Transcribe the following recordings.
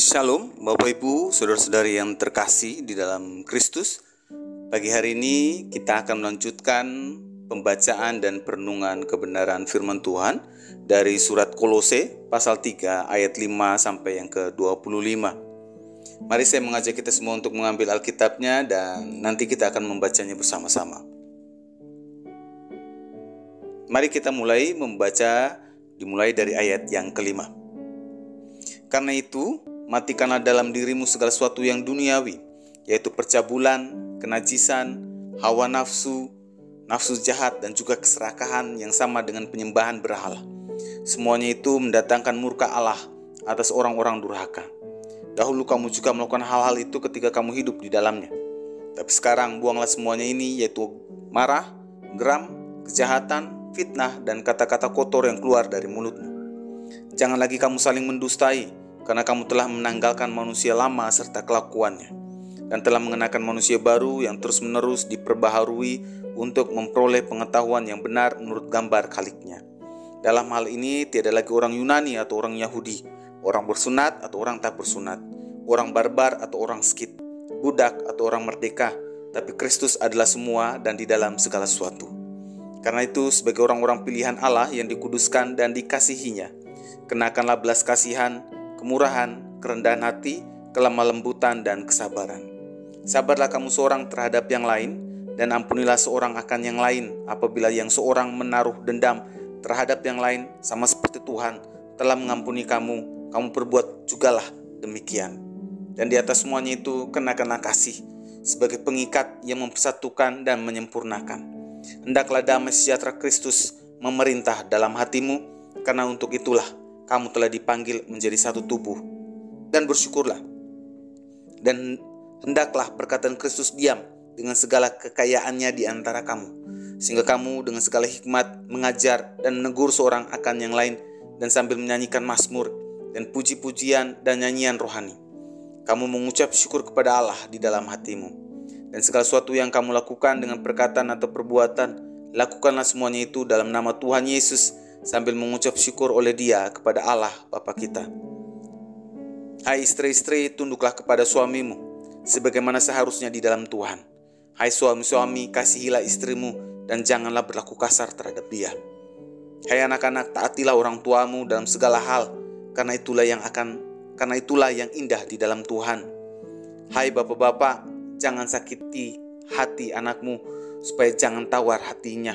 Shalom Bapak Ibu, Saudara-saudari yang terkasih di dalam Kristus. Pagi hari ini kita akan melanjutkan pembacaan dan perenungan kebenaran firman Tuhan dari surat Kolose pasal 3 ayat 5 sampai yang ke-25. Mari saya mengajak kita semua untuk mengambil Alkitabnya dan nanti kita akan membacanya bersama-sama. Mari kita dimulai dari ayat yang kelima. Karena itu, matikanlah dalam dirimu segala sesuatu yang duniawi, yaitu percabulan, kenajisan, hawa nafsu, nafsu jahat, dan juga keserakahan yang sama dengan penyembahan berhala. Semuanya itu mendatangkan murka Allah atas orang-orang durhaka. Dahulu kamu juga melakukan hal-hal itu ketika kamu hidup di dalamnya. Tapi sekarang buanglah semuanya ini, yaitu marah, geram, kejahatan, fitnah, dan kata-kata kotor yang keluar dari mulutmu. Jangan lagi kamu saling mendustai, karena kamu telah menanggalkan manusia lama serta kelakuannya, dan telah mengenakan manusia baru yang terus-menerus diperbaharui untuk memperoleh pengetahuan yang benar menurut gambar Khaliknya. Dalam hal ini tiada lagi orang Yunani atau orang Yahudi, orang bersunat atau orang tak bersunat, orang barbar atau orang Skit, budak atau orang merdeka, tapi Kristus adalah semua dan di dalam segala sesuatu. Karena itu, sebagai orang-orang pilihan Allah yang dikuduskan dan dikasihinya, kenakanlah belas kasihan, kemurahan, kerendahan hati, kelemah lembutan, dan kesabaran. Sabarlah kamu seorang terhadap yang lain, dan ampunilah seorang akan yang lain apabila yang seorang menaruh dendam terhadap yang lain, sama seperti Tuhan telah mengampuni kamu, kamu perbuat jugalah demikian. Dan di atas semuanya itu kenakanlah kasih sebagai pengikat yang mempersatukan dan menyempurnakan. Hendaklah damai sejahtera Kristus memerintah dalam hatimu, karena untuk itulah kamu telah dipanggil menjadi satu tubuh. Dan bersyukurlah. Dan hendaklah perkataan Kristus diam dengan segala kekayaannya di antara kamu, sehingga kamu dengan segala hikmat mengajar dan menegur seorang akan yang lain, dan sambil menyanyikan mazmur dan puji-pujian dan nyanyian rohani, kamu mengucap syukur kepada Allah di dalam hatimu. Dan segala sesuatu yang kamu lakukan dengan perkataan atau perbuatan, lakukanlah semuanya itu dalam nama Tuhan Yesus, sambil mengucap syukur oleh Dia kepada Allah Bapa kita. Hai istri-istri, tunduklah kepada suamimu sebagaimana seharusnya di dalam Tuhan. Hai suami-suami, kasihilah istrimu dan janganlah berlaku kasar terhadap dia. Hai anak-anak, taatilah orang tuamu dalam segala hal, karena itulah yang indah di dalam Tuhan. Hai bapak-bapak, jangan sakiti hati anakmu supaya jangan tawar hatinya.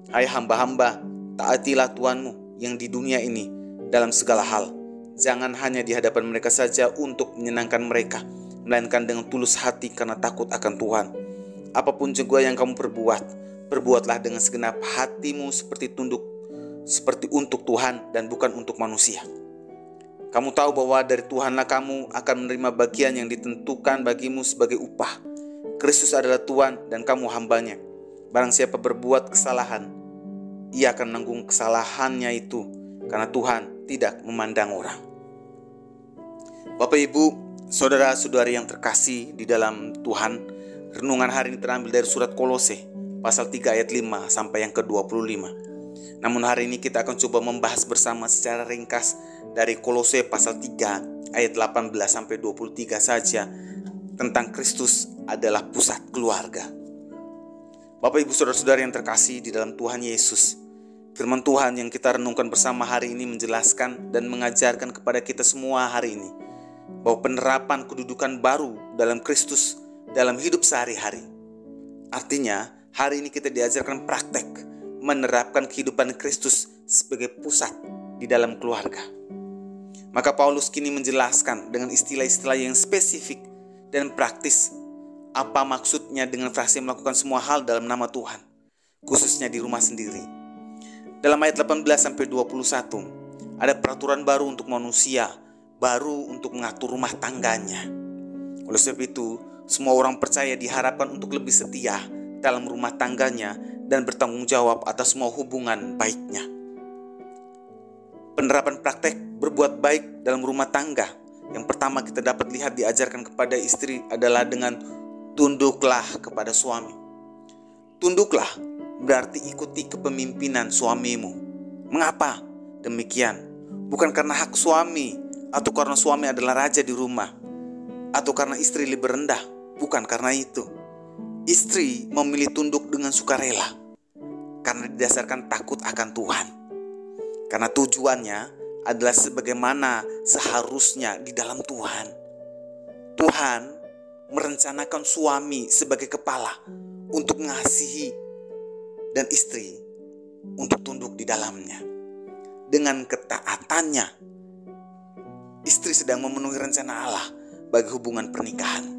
Hai hamba-hamba, taatilah Tuhanmu yang di dunia ini dalam segala hal. Jangan hanya di hadapan mereka saja untuk menyenangkan mereka, melainkan dengan tulus hati karena takut akan Tuhan. Apapun juga yang kamu perbuatlah dengan segenap hatimu seperti untuk Tuhan dan bukan untuk manusia. Kamu tahu bahwa dari Tuhanlah kamu akan menerima bagian yang ditentukan bagimu sebagai upah. Kristus adalah Tuhan dan kamu hambanya. Barang siapa berbuat kesalahan, ia akan menanggung kesalahannya itu, karena Tuhan tidak memandang orang. Bapak Ibu, saudara-saudari yang terkasih di dalam Tuhan, renungan hari ini terambil dari surat Kolose pasal 3 ayat 5 sampai yang ke-25. Namun hari ini kita akan coba membahas bersama secara ringkas dari Kolose pasal 3 ayat 18 sampai 23 saja tentang Kristus adalah pusat keluarga. Bapak Ibu saudara-saudari yang terkasih di dalam Tuhan Yesus, firman Tuhan yang kita renungkan bersama hari ini menjelaskan dan mengajarkan kepada kita semua hari ini bahwa penerapan kedudukan baru dalam Kristus dalam hidup sehari-hari. Artinya, hari ini kita diajarkan praktek menerapkan kehidupan Kristus sebagai pusat di dalam keluarga. Maka Paulus kini menjelaskan dengan istilah-istilah yang spesifik dan praktis apa maksudnya dengan frase melakukan semua hal dalam nama Tuhan, khususnya di rumah sendiri. Dalam ayat 18-21, ada peraturan baru untuk manusia, baru untuk mengatur rumah tangganya. Oleh sebab itu, semua orang percaya diharapkan untuk lebih setia dalam rumah tangganya dan bertanggung jawab atas semua hubungan baiknya. Penerapan praktek berbuat baik dalam rumah tangga yang pertama kita dapat lihat diajarkan kepada istri adalah dengan tunduklah kepada suami. Tunduklah berarti ikuti kepemimpinan suamimu. Mengapa demikian? Bukan karena hak suami atau karena suami adalah raja di rumah, atau karena istri lebih rendah. Bukan karena itu. Istri memilih tunduk dengan sukarela karena didasarkan takut akan Tuhan. Karena tujuannya adalah sebagaimana seharusnya di dalam Tuhan. Tuhan merencanakan suami sebagai kepala untuk mengasihi dan istri untuk tunduk di dalamnya. Dengan ketaatannya, istri sedang memenuhi rencana Allah bagi hubungan pernikahan.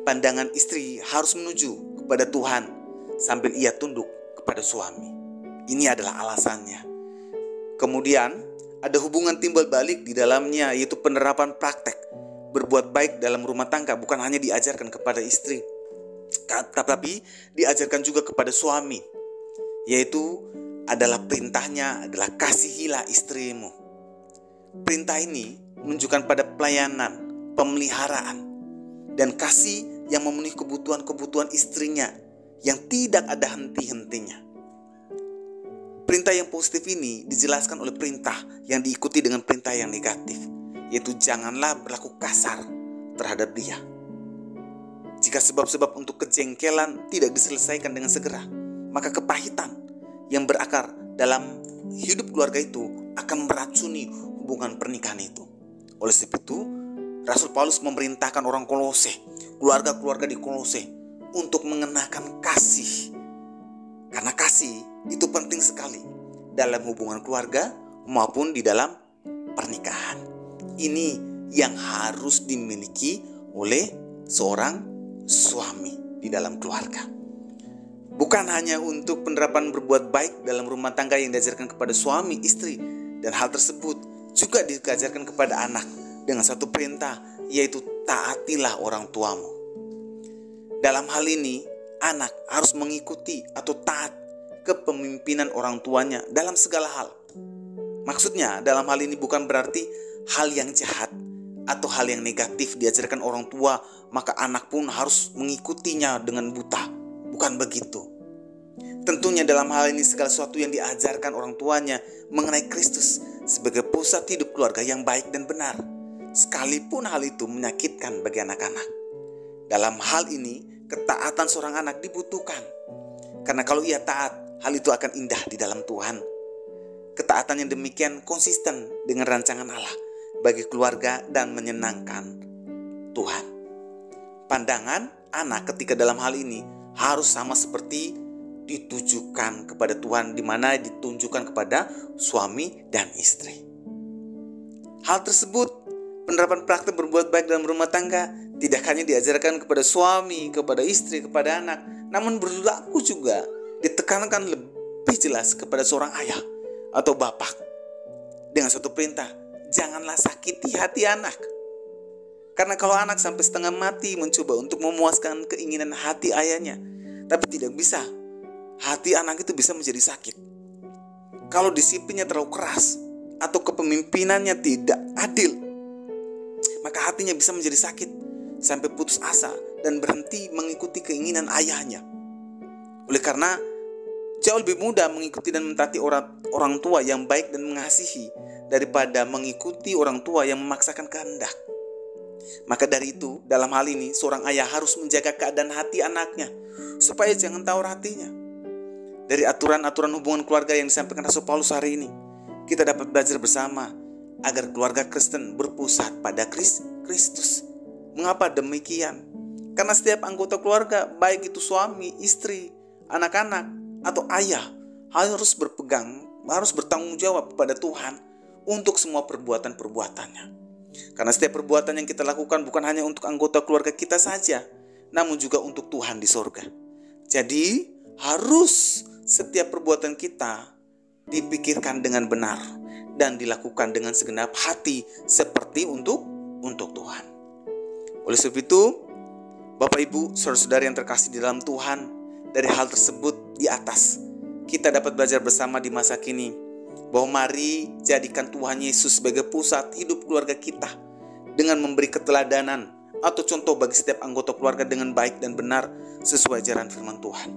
Pandangan istri harus menuju kepada Tuhan sambil ia tunduk kepada suami. Ini adalah alasannya. Kemudian ada hubungan timbal balik di dalamnya, yaitu penerapan praktek berbuat baik dalam rumah tangga bukan hanya diajarkan kepada istri, tetapi diajarkan juga kepada suami, yaitu adalah perintahnya adalah kasihilah istrimu. Perintah ini menunjukkan pada pelayanan, pemeliharaan, dan kasih yang memenuhi kebutuhan-kebutuhan istrinya yang tidak ada henti-hentinya. Perintah yang positif ini dijelaskan oleh perintah yang diikuti dengan perintah yang negatif, yaitu janganlah berlaku kasar terhadap dia. Jika sebab-sebab untuk kejengkelan tidak diselesaikan dengan segera, maka kepahitan yang berakar dalam hidup keluarga itu akan meracuni hubungan pernikahan itu. Oleh sebab itu, Rasul Paulus memerintahkan orang Kolose, keluarga-keluarga di Kolose, untuk mengenakan kasih. Karena kasih itu penting sekali dalam hubungan keluarga maupun di dalam pernikahan. Ini yang harus dimiliki oleh seorang suami di dalam keluarga. Bukan hanya untuk penerapan berbuat baik dalam rumah tangga yang diajarkan kepada suami, istri, dan hal tersebut juga diajarkan kepada anak dengan satu perintah, yaitu taatilah orang tuamu. Dalam hal ini, anak harus mengikuti atau taat kepemimpinan orang tuanya dalam segala hal. Maksudnya dalam hal ini bukan berarti hal yang jahat atau hal yang negatif diajarkan orang tua maka anak pun harus mengikutinya dengan buta. Bukan begitu. Tentunya dalam hal ini segala sesuatu yang diajarkan orang tuanya mengenai Kristus sebagai pusat hidup keluarga yang baik dan benar, sekalipun hal itu menyakitkan bagi anak-anak. Dalam hal ini ketaatan seorang anak dibutuhkan, karena kalau ia taat, hal itu akan indah di dalam Tuhan. Ketaatan yang demikian konsisten dengan rancangan Allah bagi keluarga dan menyenangkan Tuhan. Pandangan anak ketika dalam hal ini harus sama seperti ditujukan kepada Tuhan, di mana ditunjukkan kepada suami dan istri. Hal tersebut, penerapan praktek berbuat baik dalam rumah tangga, tidak hanya diajarkan kepada suami, kepada istri, kepada anak, namun berlaku juga ditekankan lebih jelas kepada seorang ayah atau bapak dengan satu perintah, janganlah sakiti hati anak. Karena kalau anak sampai setengah mati mencoba untuk memuaskan keinginan hati ayahnya, tapi tidak bisa, hati anak itu bisa menjadi sakit. Kalau disiplinnya terlalu keras atau kepemimpinannya tidak adil, maka hatinya bisa menjadi sakit sampai putus asa dan berhenti mengikuti keinginan ayahnya. Oleh karena jauh lebih mudah mengikuti dan mentaati orang tua yang baik dan mengasihi daripada mengikuti orang tua yang memaksakan kehendak. Maka dari itu, dalam hal ini seorang ayah harus menjaga keadaan hati anaknya supaya jangan tawar hatinya. Dari aturan-aturan hubungan keluarga yang disampaikan Rasul Paulus hari ini, kita dapat belajar bersama agar keluarga Kristen berpusat pada Kristus. Mengapa demikian? Karena setiap anggota keluarga, baik itu suami, istri, anak-anak, atau ayah, harus bertanggung jawab kepada Tuhan untuk semua perbuatan-perbuatannya. Karena setiap perbuatan yang kita lakukan bukan hanya untuk anggota keluarga kita saja, namun juga untuk Tuhan di sorga. Jadi harus setiap perbuatan kita dipikirkan dengan benar dan dilakukan dengan segenap hati seperti untuk Tuhan. Oleh sebab itu, Bapak Ibu, saudara-saudari yang terkasih di dalam Tuhan, dari hal tersebut di atas, kita dapat belajar bersama di masa kini bahwa mari jadikan Tuhan Yesus sebagai pusat hidup keluarga kita dengan memberi keteladanan atau contoh bagi setiap anggota keluarga dengan baik dan benar sesuai ajaran firman Tuhan.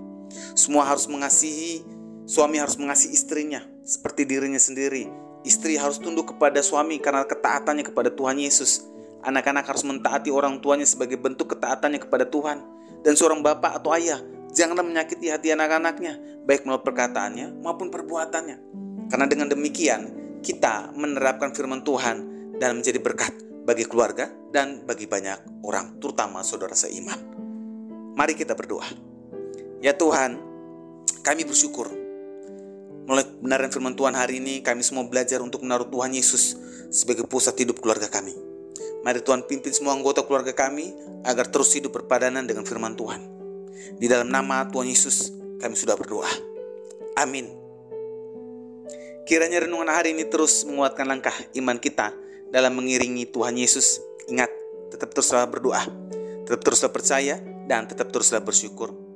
Semua harus mengasihi, suami harus mengasihi istrinya seperti dirinya sendiri, Istri harus tunduk kepada suami karena ketaatannya kepada Tuhan Yesus. Anak-anak harus mentaati orang tuanya sebagai bentuk ketaatannya kepada Tuhan. Dan seorang bapak atau ayah janganlah menyakiti hati anak-anaknya, baik melalui perkataannya maupun perbuatannya. Karena dengan demikian kita menerapkan firman Tuhan dan menjadi berkat bagi keluarga dan bagi banyak orang, terutama saudara seiman. Mari kita berdoa. Ya Tuhan, kami bersyukur melalui kebenaran firman Tuhan hari ini kami semua belajar untuk menaruh Tuhan Yesus sebagai pusat hidup keluarga kami. Mari Tuhan pimpin semua anggota keluarga kami agar terus hidup berpadanan dengan firman Tuhan. Di dalam nama Tuhan Yesus kami sudah berdoa. Amin. Kiranya renungan hari ini terus menguatkan langkah iman kita dalam mengiringi Tuhan Yesus. Ingat, tetap teruslah berdoa, tetap teruslah percaya, dan tetap teruslah bersyukur.